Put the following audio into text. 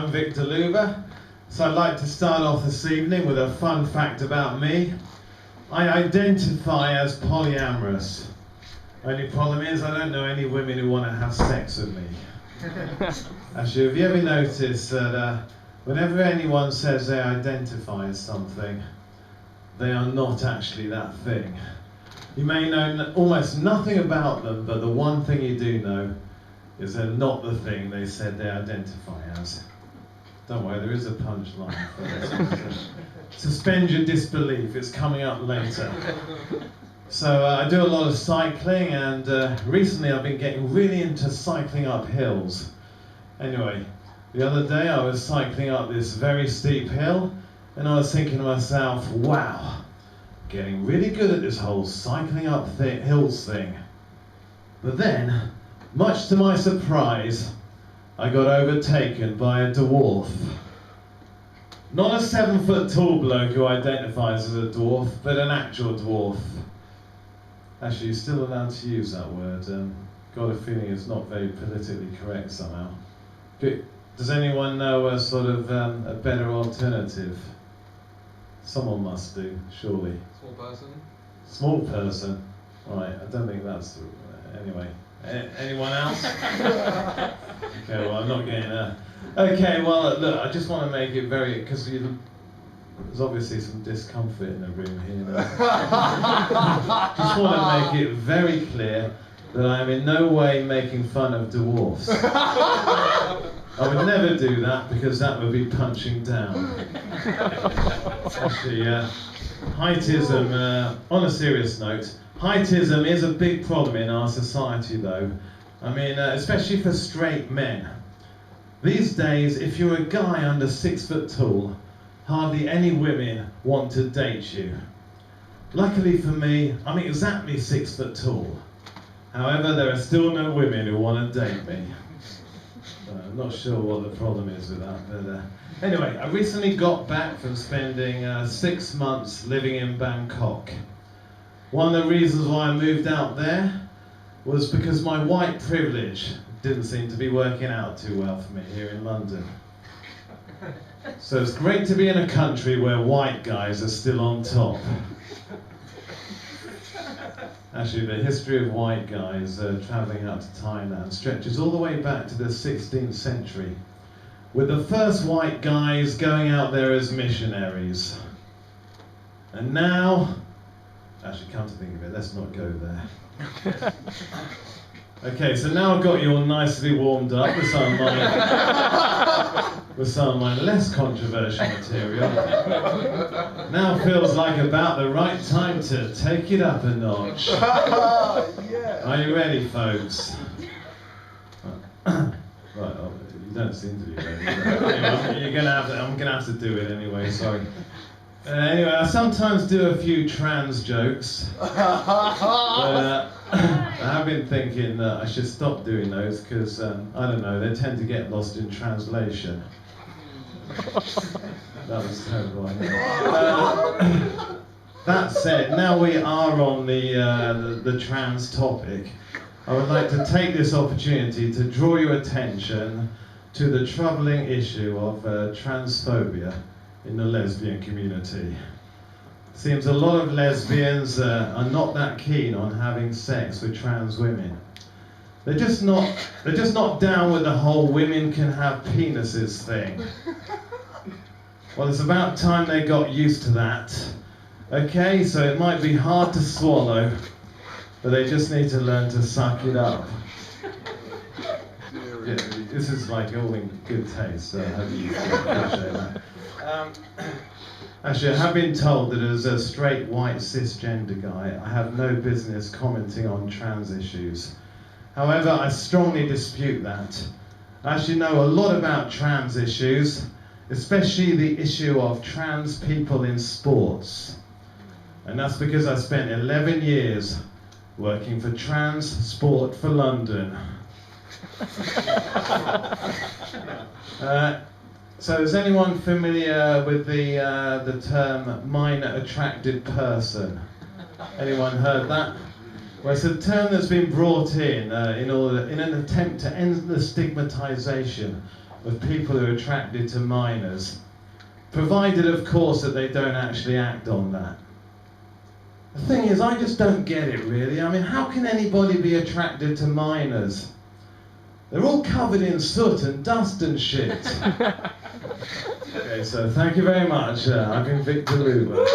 I'm Victor Luber, so I'd like to start off this evening with a fun fact about me. I identify as polyamorous. Only problem is I don't know any women who want to have sex with me. Actually, have you ever noticed that whenever anyone says they identify as something, they are not actually that thing? You may know almost nothing about them, but the one thing you do know is they're not the thing they said they identify as. Don't worry, there is a punchline for this. Suspend your disbelief, it's coming up later. So I do a lot of cycling, and recently I've been getting really into cycling up hills. Anyway, the other day I was cycling up this very steep hill, and I was thinking to myself, wow, getting really good at this whole cycling up hills thing. But then, much to my surprise, I got overtaken by a dwarf. Not a 7-foot tall bloke who identifies as a dwarf, but an actual dwarf. Actually, you're still allowed to use that word. Got a feeling it's not very politically correct somehow. Does anyone know a sort of a better alternative? Someone must do, surely. Small person? Small person? Right, I don't think that's... Anyway. Anyone else? Okay, well, I'm not getting that. Okay, well, look, I just want to make it very... Because there's obviously some discomfort in the room here. Just want to make it very clear that I am in no way making fun of dwarfs. I would never do that, because that would be punching down. Actually, heightism, on a serious note, heightism is a big problem in our society, though. I mean, especially for straight men. These days, if you're a guy under 6 foot tall, hardly any women want to date you. Luckily for me, I'm exactly 6 foot tall. However, there are still no women who want to date me. I'm not sure what the problem is with that, but anyway, I recently got back from spending 6 months living in Bangkok. One of the reasons why I moved out there was because my white privilege didn't seem to be working out too well for me here in London. So it's great to be in a country where white guys are still on top. Actually, the history of white guys travelling out to Thailand stretches all the way back to the 16th century, with the first white guys going out there as missionaries. And now, actually, come to think of it, let's not go there. Okay, so now I've got you all nicely warmed up with some of my less controversial material. Now feels like about the right time to take it up a notch. Yeah. Are you ready, folks? Right, you don't seem to be ready. Anyway, I'm gonna have to do it anyway. Sorry. Anyway, I sometimes do a few trans jokes, but I have been thinking that I should stop doing those because, I don't know, they tend to get lost in translation. That was terrible, I know. That said, now we are on the trans topic, I would like to take this opportunity to draw your attention to the troubling issue of transphobia in the lesbian community. Seems a lot of lesbians are not that keen on having sex with trans women. They're just not down with the whole women can have penises thing. Well, it's about time they got used to that. Okay, so it might be hard to swallow, but they just need to learn to suck it up. Yeah, this is like all in good taste, so I hope you appreciate that. Actually, I have been told that as a straight, white, cisgender guy, I have no business commenting on trans issues. However, I strongly dispute that. I actually know a lot about trans issues, especially the issue of trans people in sports. And that's because I spent 11 years working for Trans Sport for London. So is anyone familiar with the term minor attracted person? Anyone heard that? Well, it's a term that's been brought in an attempt to end the stigmatization with people who are attracted to minors, provided of course that they don't actually act on that. The thing is, I just don't get it really. I mean, how can anybody be attracted to minors? They're all covered in soot and dust and shit. Okay, so thank you very much. I've been Victor Luber.